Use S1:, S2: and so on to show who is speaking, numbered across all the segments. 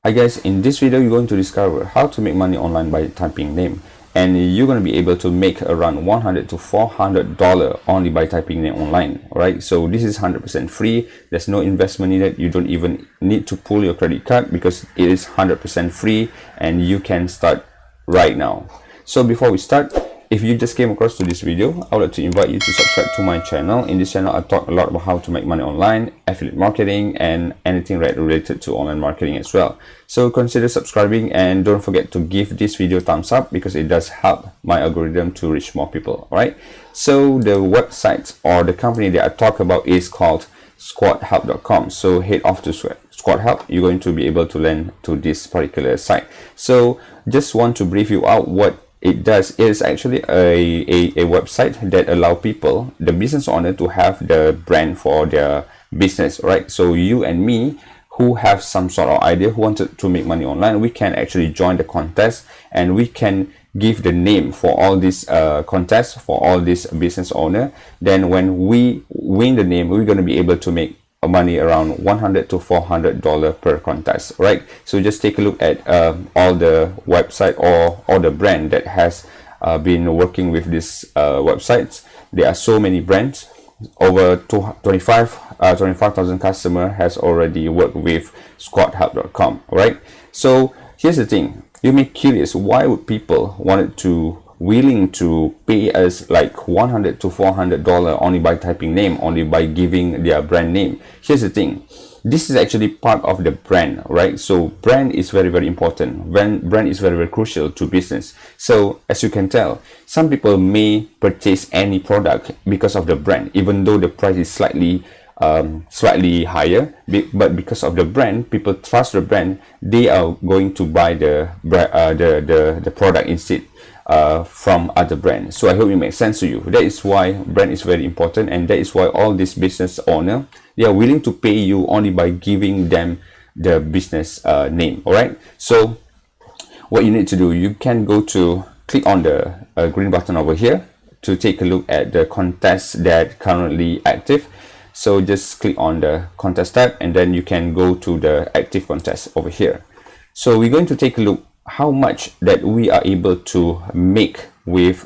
S1: Hi guys, in this video you're going to discover how to make money online by typing name, and you're going to be able to make around $100 to $400 only by typing name online. Alright, so this is 100% free. There's no investment needed. You don't even need to pull your credit card because it is 100% free and you can start right now. So before we start, if you just came across to this video, I would like to invite you to subscribe to my channel. In this channel, I talk a lot about how to make money online, affiliate marketing, and anything related to online marketing as well. So consider subscribing and don't forget to give this video a thumbs up because it does help my algorithm to reach more people. Alright, so the website or the company that I talk about is called squadhelp.com. So head off to squadhelp. You're going to be able to land to this particular site. So just want to brief you out what it does. Is actually a website that allow people, the business owner, to have the brand for their business, right? So you and me who have some sort of idea, who wanted to make money online, we can actually join the contest and we can give the name for all these contests for all this business owner. Then when we win the name, we're going to be able to make money around $100 to $400 per contest, right? So just take a look at all the website or the brand that has been working with this websites. There are so many brands. Over 25,000 customers has already worked with squadhelp.com, right? So here's the thing. You may be curious, why would people willing to pay us like $100 to $400 only by typing name, only by giving their brand name? Here's the thing. This is actually part of the brand, right? So brand is very, very important. Brand is very, very crucial to business. So as you can tell, some people may purchase any product because of the brand, even though the price is slightly higher, but because of the brand, people trust the brand, they are going to buy the product instead from other brands. So I hope it makes sense to you. That is why brand is very important, and that is why all these business owner, they are willing to pay you only by giving them the business name. All right, so what you need to do, you can click on the green button over here to take a look at the contest that currently active. So just click on the contest tab and then you can go to the active contest over here. So we're going to take a look how much that we are able to make with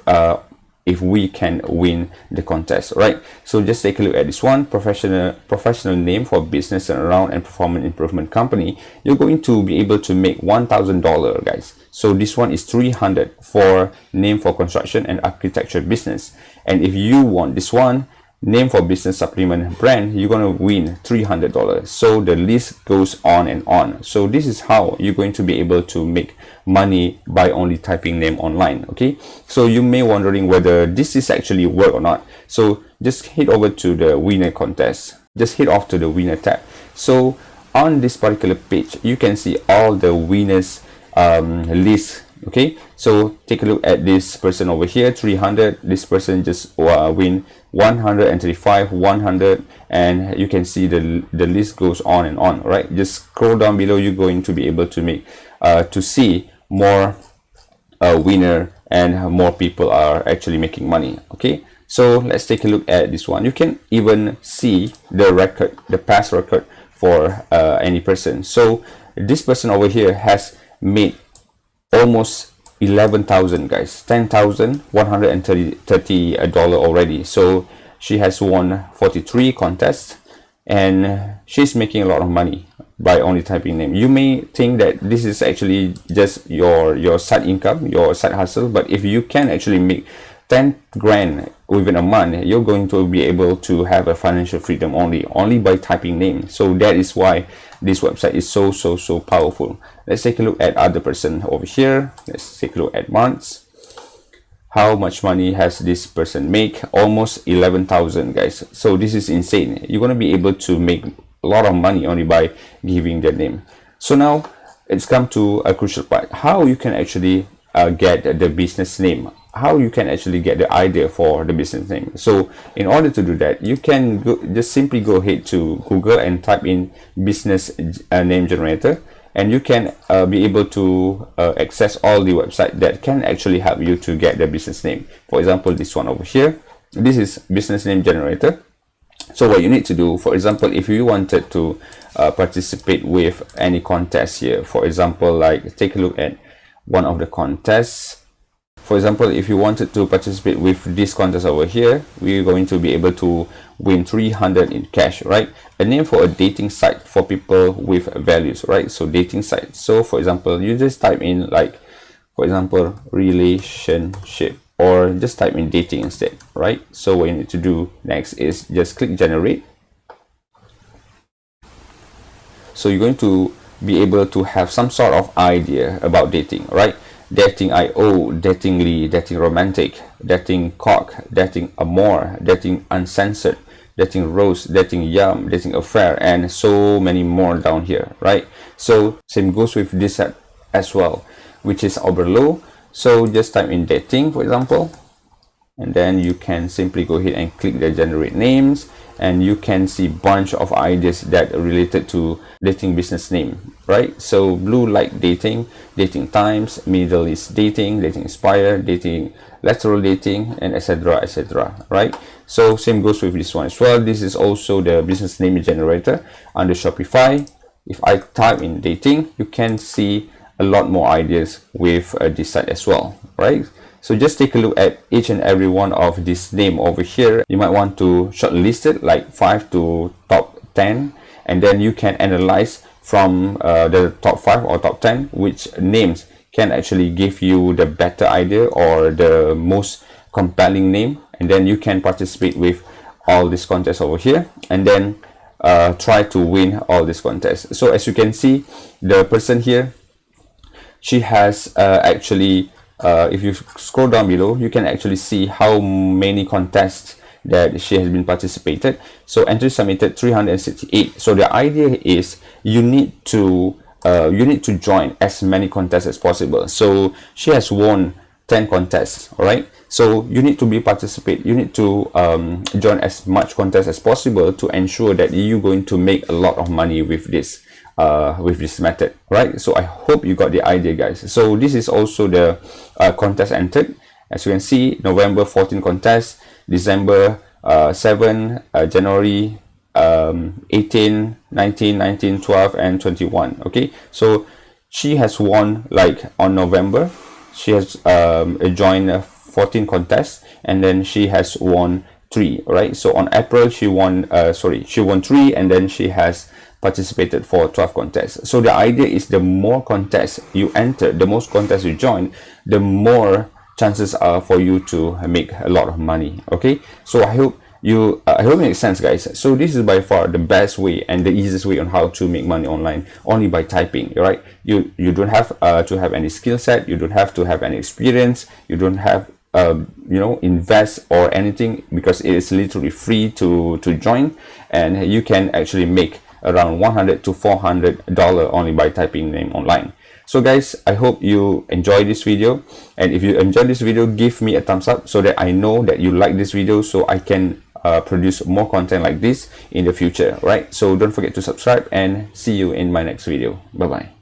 S1: if we can win the contest, right? So just take a look at this one, professional name for business and around and performance improvement company. You're going to be able to make $1,000, guys. So this one is $300 for name for construction and architecture business. And if you want this one, name for business supplement brand, you're going to win $300. So the list goes on and on. So this is how you're going to be able to make money by only typing name online. Okay, so you may wondering whether this is actually work or not. So just head over to the winner contest. Just head off to the winner tab. So on this particular page, you can see all the winners list. Okay, so take a look at this person over here, 300. This person just win 135, 100, and you can see the list goes on and on, right? Just scroll down below. You're going to be able to make to see more winner and more people are actually making money. Okay, so let's take a look at this one. You can even see the record, the past record for any person. So this person over here has made almost 11,000, guys, $10,130 already. So she has won 43 contests and she's making a lot of money by only typing name. You may think that this is actually just your side income, your side hustle, but if you can actually make 10 grand within a month, you're going to be able to have a financial freedom only by typing name. So that is why this website is so powerful. Let's take a look at other person over here. Let's take a look at months. How much money has this person make? Almost 11,000, guys. So this is insane. You're going to be able to make a lot of money only by giving their name. So now it's come to a crucial part, how you can actually get the business name, how you can actually get the idea for the business name. So in order to do that, you can just simply go ahead to Google and type in business name generator, and you can be able to access all the website that can actually help you to get the business name. For example, this one over here, this is business name generator. So what you need to do, for example, if you wanted to participate with any contest here, for example, like take a look at one of the contests. For example, if you wanted to participate with this contest over here, we're going to be able to win 300 in cash, right? A name for a dating site for people with values, right? So dating site. So for example, you just type in, like, for example, relationship, or just type in dating instead, right? So what you need to do next is just click generate. So you're going to be able to have some sort of idea about dating, right? Dating.io, Datingly, Dating Romantic, Dating Cock, Dating Amore, Dating Uncensored, Dating Rose, Dating Yum, Dating Affair, and so many more down here, right? So same goes with this set as well, which is over below. So just type in dating, for example, and then you can simply go ahead and click the generate names, and you can see bunch of ideas that are related to dating business name, right? So blue like dating, dating times, middle is dating, dating inspire, dating lateral dating, and etc, etc, right? So same goes with this one as well. This is also the business name generator under Shopify. If I type in dating, you can see a lot more ideas with this site as well, right? So just take a look at each and every one of this name over here. You might want to shortlist it like 5 to top 10, and then you can analyze from the top 5 or top 10 which names can actually give you the better idea or the most compelling name, and then you can participate with all these contests over here, and then try to win all these contests. So as you can see, the person here, she has actually if you scroll down below, you can actually see how many contests that she has been participated. So entry submitted 368. So the idea is you need to join as many contests as possible. So she has won 10 contests, all right? So you need to participate. You need to join as much contests as possible to ensure that you're going to make a lot of money with this method, right? So I hope you got the idea, guys. So this is also the contest entered. As you can see, November 14 contest, December 7, January 18, 19, 19, 12, and 21. Okay, so she has won, like on November, she has joined 14 contests, and then she has won 3, right? So on April she won she won 3, and then she has participated for 12 contests. So the idea is the more contests you enter, the most contests you join, the more chances are for you to make a lot of money. Okay, so I hope it makes sense, guys. So this is by far the best way and the easiest way on how to make money online, only by typing, right? You don't have to have any skill set, you don't have to have any experience, you don't have invest or anything, because it is literally free to join, and you can actually make around $100 to $400 only by typing name online. So guys, I hope you enjoyed this video, and if you enjoyed this video, give me a thumbs up so that I know that you like this video, so I can produce more content like this in the future, right? So don't forget to subscribe, and see you in my next video. Bye bye.